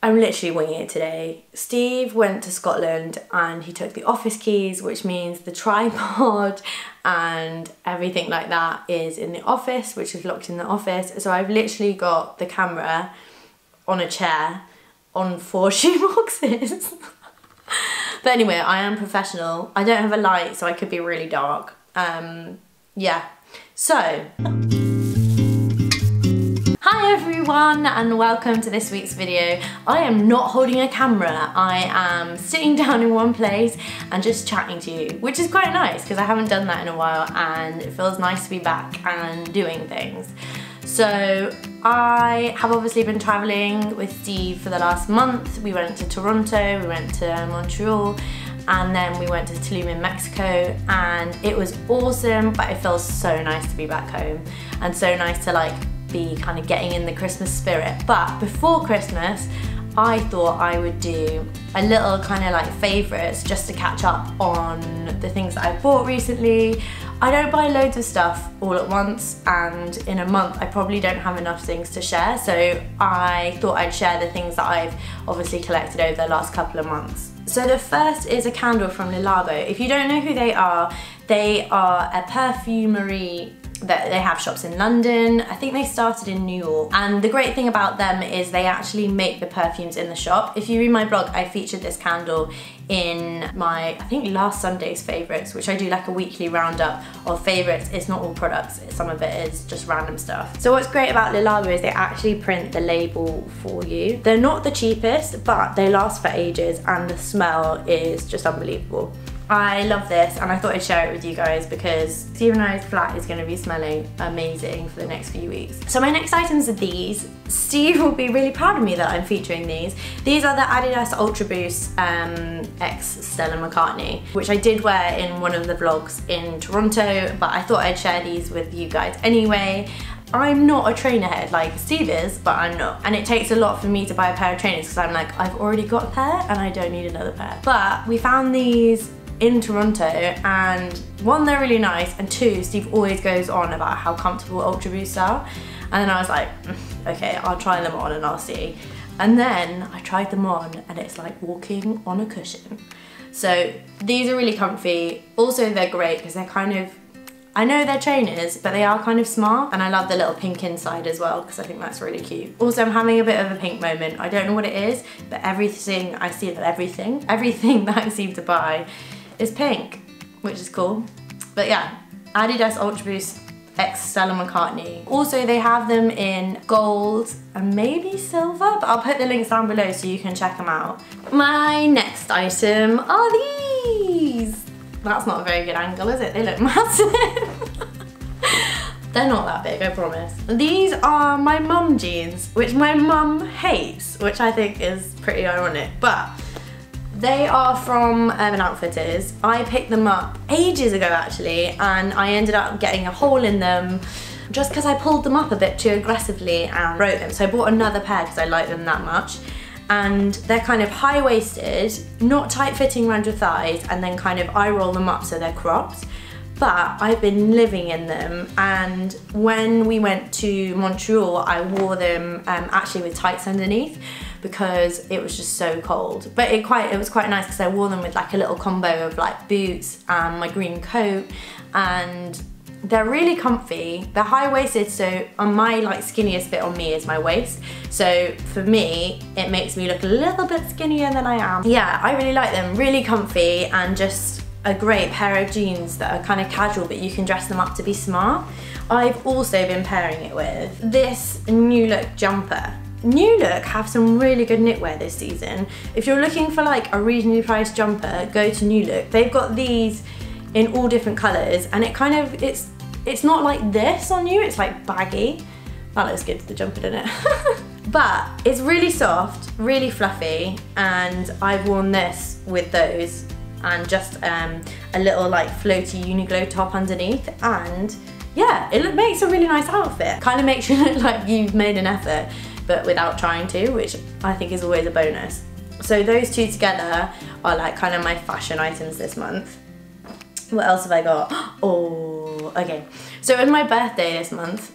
I'm literally winging it today. Steve went to Scotland and he took the office keys, which means the tripod and everything like that is in the office, which is locked in the office. So I've literally got the camera on a chair on 4 shoeboxes. But anyway, I am professional. I don't have a light, so I could be really dark. Yeah, so. Hi everyone and welcome to this week's video. I am not holding a camera. I am sitting down in one place and just chatting to you, which is quite nice because I haven't done that in a while and it feels nice to be back and doing things. So I have obviously been traveling with Steve for the last month. We went to Toronto, we went to Montreal, and then we went to Tulum in Mexico, and it was awesome, but it feels so nice to be back home and so nice to like be kind of getting in the Christmas spirit. But before Christmas, I thought I would do a little kind of like favourites just to catch up on the things that I bought recently. I don't buy loads of stuff all at once, and in a month I probably don't have enough things to share, so I thought I'd share the things that I've obviously collected over the last couple of months. So the first is a candle from Le Labo. If you don't know who they are a perfumery that they have shops in London. I think they started in New York, and the great thing about them is they actually make the perfumes in the shop. If you read my blog, I featured this candle in my, I think, last Sunday's favourites, which I do like a weekly roundup of favourites. It's not all products, some of it is just random stuff. So what's great about Le Labo is they actually print the label for you. They're not the cheapest, but they last for ages and the smell is just unbelievable. I love this and I thought I'd share it with you guys because Steve and I's flat is going to be smelling amazing for the next few weeks. So my next items are these. Steve will be really proud of me that I'm featuring these. These are the Adidas Ultra Boost X Stella McCartney, which I did wear in one of the vlogs in Toronto, but I thought I'd share these with you guys anyway. I'm not a trainer head, like Steve is, but I'm not. And it takes a lot for me to buy a pair of trainers because I'm like, I've already got a pair and I don't need another pair. But we found these in Toronto, and one, they're really nice, and two, Steve always goes on about how comfortable Ultra Boosts are, and then I was like, okay, I'll try them on and I'll see. And then I tried them on and it's like walking on a cushion. So these are really comfy. Also they're great because they're kind of, I know they're trainers, but they are kind of smart, and I love the little pink inside as well because I think that's really cute. Also, I'm having a bit of a pink moment. I don't know what it is, but everything I see, everything that I seem to buy is pink, which is cool. But yeah, Adidas Ultra Boost X Stella McCartney. Also, they have them in gold and maybe silver, but I'll put the links down below so you can check them out. My next item are these. That's not a very good angle, is it? They look massive. They're not that big, I promise. These are my mum jeans, which my mum hates, which I think is pretty ironic, but they are from Urban Outfitters. I picked them up ages ago actually, and I ended up getting a hole in them just because I pulled them up a bit too aggressively and broke them. So I bought another pair because I like them that much. And they're kind of high-waisted, not tight-fitting around your thighs, and then kind of I roll them up so they're cropped. But I've been living in them, and when we went to Montreal, I wore them actually with tights underneath because it was just so cold. But it was quite nice because I wore them with like a little combo of like boots and my green coat, and they're really comfy. They're high-waisted, so on my like skinniest bit on me is my waist. So for me, it makes me look a little bit skinnier than I am. Yeah, I really like them, really comfy, and just a great pair of jeans that are kind of casual, but you can dress them up to be smart. I've also been pairing it with this New Look jumper. New Look have some really good knitwear this season. If you're looking for like a reasonably priced jumper, go to New Look. They've got these in all different colours, and it kind of, it's not like this on you, it's like baggy. That looks good to the jumper, doesn't it? But it's really soft, really fluffy, and I've worn this with those and just a little like floaty Uniqlo top underneath, and yeah, it makes a really nice outfit. Kind of makes you look like you've made an effort, but without trying to, which I think is always a bonus. So those two together are like kind of my fashion items this month. What else have I got? Oh, okay. So it was my birthday this month.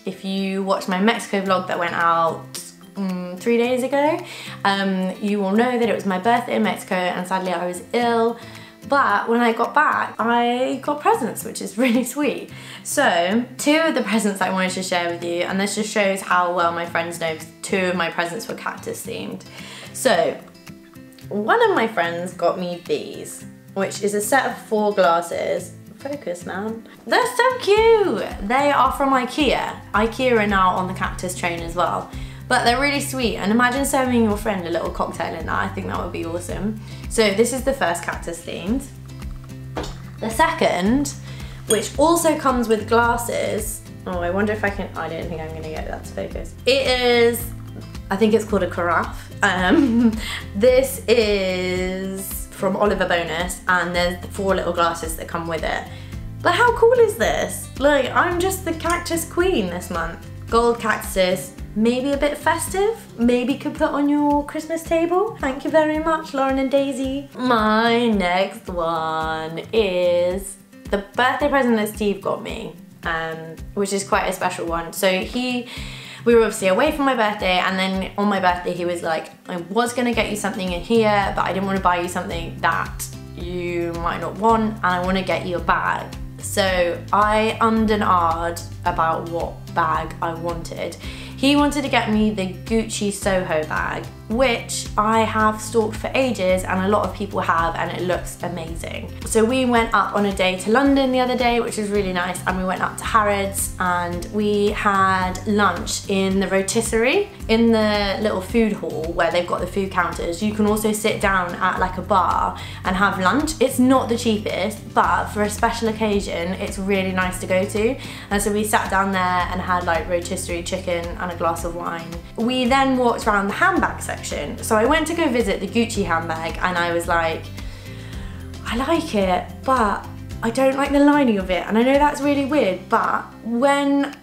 If you watched my Mexico vlog that went out, 3 days ago. You will know that it was my birthday in Mexico and sadly I was ill. But when I got back, I got presents, which is really sweet. So 2 of the presents I wanted to share with you, and this just shows how well my friends know, 2 of my presents were cactus themed. So one of my friends got me these, which is a set of 4 glasses. Focus, man. They're so cute. They are from IKEA. IKEA are now on the cactus train as well. But they're really sweet, and imagine serving your friend a little cocktail in that. I think that would be awesome. So this is the first cactus themed. The second, which also comes with glasses. Oh, I wonder if I can, I don't think I'm gonna get that to focus. It is, I think it's called a carafe. This is from Oliver Bonus, and there's 4 little glasses that come with it. But how cool is this? Like, I'm just the cactus queen this month. Gold cactuses, maybe a bit festive, maybe could put on your Christmas table. Thank you very much, Lauren and Daisy. My next one is the birthday present that Steve got me, which is quite a special one. So we were obviously away from my birthday, and then on my birthday he was like, I was gonna get you something in here, but I didn't want to buy you something that you might not want, and I want to get you a bag. So I ummed and ahed about what bag I wanted. He wanted to get me the Gucci Soho bag, which I have stalked for ages and a lot of people have, and it looks amazing. So we went up on a day to London the other day, which was really nice, and we went up to Harrods and we had lunch in the rotisserie, in the little food hall where they've got the food counters. You can also sit down at like a bar and have lunch. It's not the cheapest, but for a special occasion, it's really nice to go to. And so we sat down there and had like rotisserie chicken and a glass of wine. We then walked around the handbag section. So I went to go visit the Gucci handbag and I was like, I like it, but I don't like the lining of it. And I know that's really weird, but when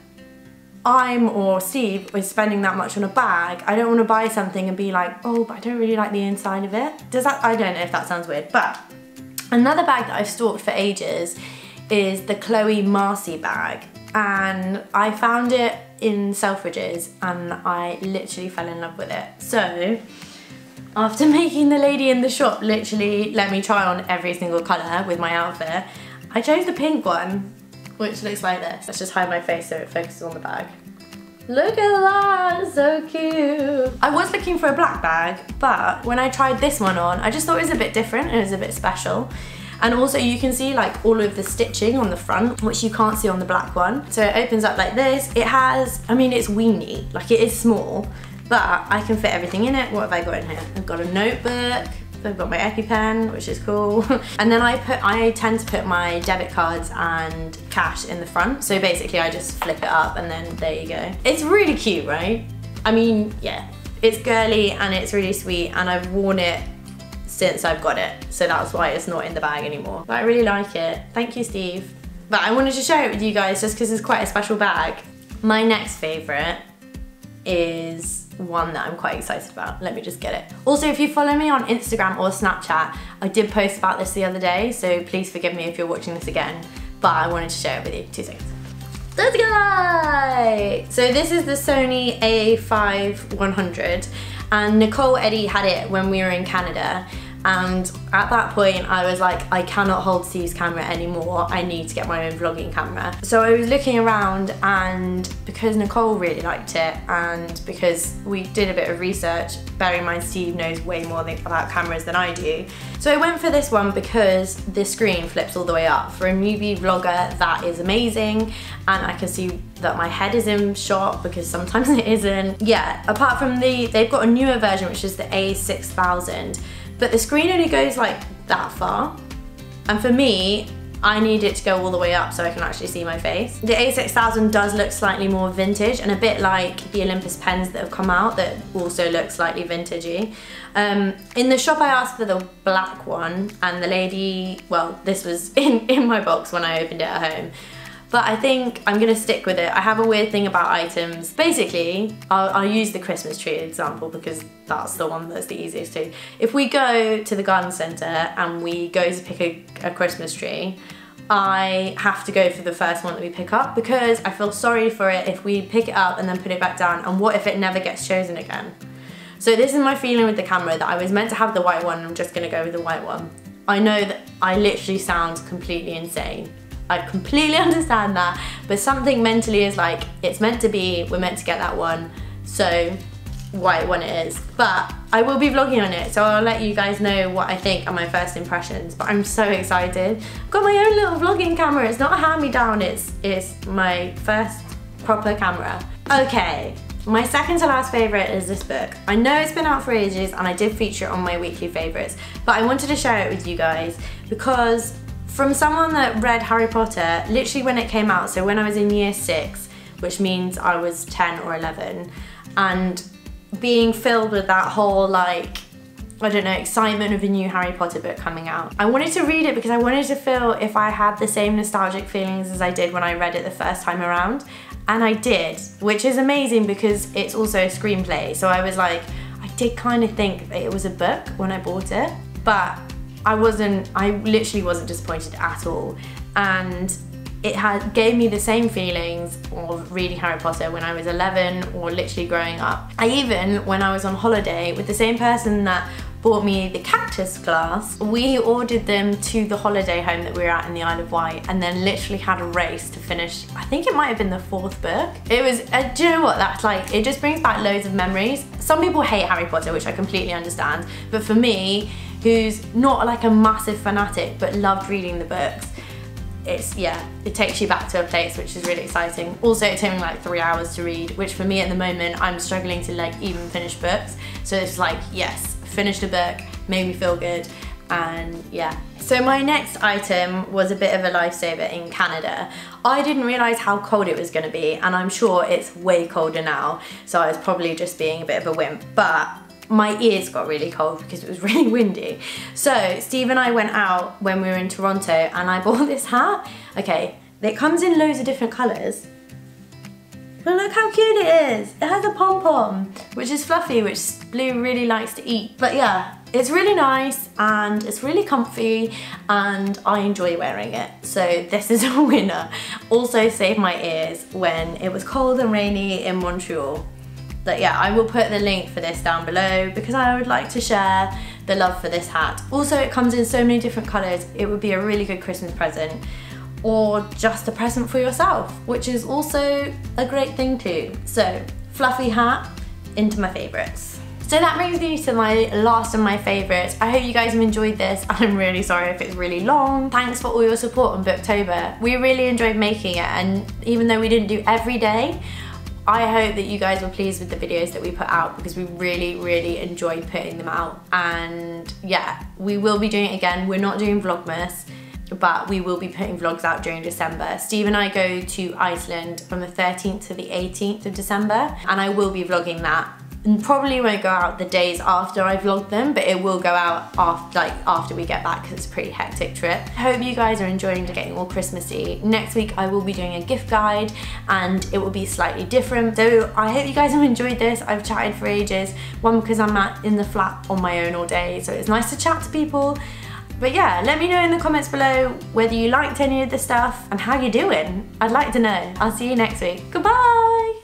I'm or Steve is spending that much on a bag, I don't want to buy something and be like, oh, but I don't really like the inside of it. Does that, I don't know if that sounds weird, but another bag that I've stalked for ages is the Chloe Marcie bag. And I found it in Selfridges and I literally fell in love with it. So after making the lady in the shop literally let me try on every single colour with my outfit, I chose the pink one, which looks like this. Let's just hide my face so it focuses on the bag. Look at that, so cute. I was looking for a black bag, but when I tried this one on, I just thought it was a bit different and it was a bit special. And also you can see like all of the stitching on the front, which you can't see on the black one. So it opens up like this. It has, I mean, it's weeny, like it is small, but I can fit everything in it. What have I got in here? I've got a notebook, I've got my EpiPen, which is cool. And then I tend to put my debit cards and cash in the front. So basically I just flip it up and then there you go. It's really cute, right? I mean, yeah, it's girly and it's really sweet and I've worn it since I've got it, so that's why it's not in the bag anymore. But I really like it. Thank you, Steve. But I wanted to share it with you guys just because it's quite a special bag. My next favourite is one that I'm quite excited about. Let me just get it. Also, if you follow me on Instagram or Snapchat, I did post about this the other day, so please forgive me if you're watching this again, but I wanted to share it with you. 2 seconds. Let's go! So this is the Sony A5100, and Nicole Eddy had it when we were in Canada. And at that point I was like, I cannot hold Steve's camera anymore, I need to get my own vlogging camera. So I was looking around, and because Nicole really liked it and because we did a bit of research, bearing in mind Steve knows way more about cameras than I do, so I went for this one because the screen flips all the way up. For a newbie vlogger, that is amazing, and I can see that my head is in shot because sometimes it isn't. Yeah, apart from they've got a newer version which is the A6000, but the screen only goes like that far. And for me, I need it to go all the way up so I can actually see my face. The A6000 does look slightly more vintage and a bit like the Olympus pens that have come out that also look slightly vintagey. In the shop I asked for the black one, and the lady, well, this was in my box when I opened it at home. But I think I'm gonna stick with it. I have a weird thing about items. Basically, I'll use the Christmas tree example because that's the one that's the easiest to. If we go to the garden centre and we go to pick a Christmas tree, I have to go for the first one that we pick up because I feel sorry for it if we pick it up and then put it back down, and what if it never gets chosen again? So this is my feeling with the camera, that I was meant to have the white one and I'm just gonna go with the white one. I know that I literally sound completely insane. I completely understand that, but something mentally is like, it's meant to be, we're meant to get that one, so white one it is. But I will be vlogging on it, so I'll let you guys know what I think are my first impressions. But I'm so excited. I've got my own little vlogging camera. It's not a hand-me-down, it's my first proper camera. Okay, my second to last favourite is this book. I know it's been out for ages and I did feature it on my weekly favourites, but I wanted to share it with you guys because from someone that read Harry Potter literally when it came out, so when I was in year 6, which means I was 10 or 11, and being filled with that whole, like, I don't know, excitement of a new Harry Potter book coming out. I wanted to read it because I wanted to feel if I had the same nostalgic feelings as I did when I read it the first time around. And I did, which is amazing because it's also a screenplay. So I was like, I did kind of think that it was a book when I bought it, but I literally wasn't disappointed at all. And it gave me the same feelings of reading Harry Potter when I was 11 or literally growing up. I even, when I was on holiday with the same person that bought me the cactus glass, we ordered them to the holiday home that we were at in the Isle of Wight, and then literally had a race to finish, I think it might have been the 4th book. It was, do you know what, that's like, it just brings back loads of memories. Some people hate Harry Potter, which I completely understand, but for me, who's not like a massive fanatic but loved reading the books, it takes you back to a place which is really exciting. Also, it took me like 3 hours to read, which for me at the moment, I'm struggling to like even finish books. So it's like, yes, finished a book, made me feel good, and yeah. So my next item was a bit of a lifesaver in Canada. I didn't realise how cold it was gonna be, and I'm sure it's way colder now, so I was probably just being a bit of a wimp, but my ears got really cold because it was really windy. So Steve and I went out when we were in Toronto and I bought this hat. Okay, it comes in loads of different colours. But look how cute it is. It has a pom-pom, which is fluffy, which Blue really likes to eat. But yeah, it's really nice and it's really comfy and I enjoy wearing it. So this is a winner. Also saved my ears when it was cold and rainy in Montreal. But yeah, I will put the link for this down below because I would like to share the love for this hat. Also, it comes in so many different colours. It would be a really good Christmas present or just a present for yourself, which is also a great thing too. So, fluffy hat, into my favourites. So that brings me to my last of my favourites. I hope you guys have enjoyed this. I'm really sorry if it's really long. Thanks for all your support on Booktober. We really enjoyed making it, and even though we didn't do every day, I hope that you guys were pleased with the videos that we put out because we really enjoyed putting them out. And yeah, we will be doing it again. We're not doing Vlogmas, but we will be putting vlogs out during December. Steve and I go to Iceland from the 13th to the 18th of December, and I will be vlogging that. And probably won't go out the days after I vlog them, but it will go out after we get back because it's a pretty hectic trip. I hope you guys are enjoying getting all Christmassy. Next week I will be doing a gift guide and it will be slightly different. So I hope you guys have enjoyed this. I've chatted for ages. One, because I'm in the flat on my own all day, so it's nice to chat to people. But yeah, let me know in the comments below whether you liked any of the stuff and how you're doing. I'd like to know. I'll see you next week. Goodbye!